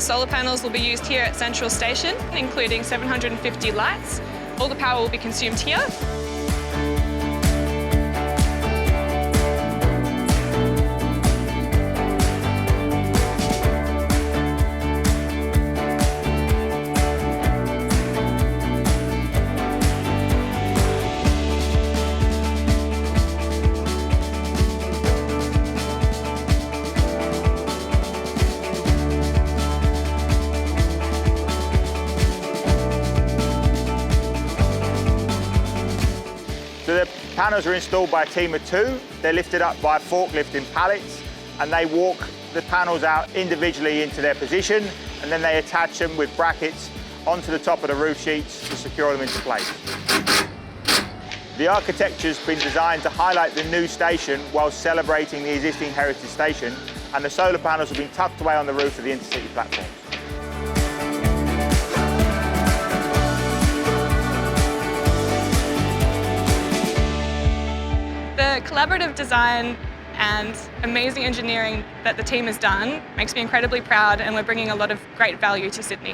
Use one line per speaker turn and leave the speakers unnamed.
solar panels will be used here at Central Station, including 750 lights. All the power will be consumed here.
So the panels are installed by a team of 2. They're lifted up by a forklift in pallets, and they walk the panels out individually into their position, and then they attach them with brackets onto the top of the roof sheets to secure them into place. The architecture's been designed to highlight the new station while celebrating the existing heritage station, and the solar panels have been tucked away on the roof of the intercity platforms.
The collaborative design and amazing engineering that the team has done makes me incredibly proud, and we're bringing a lot of great value to Sydney.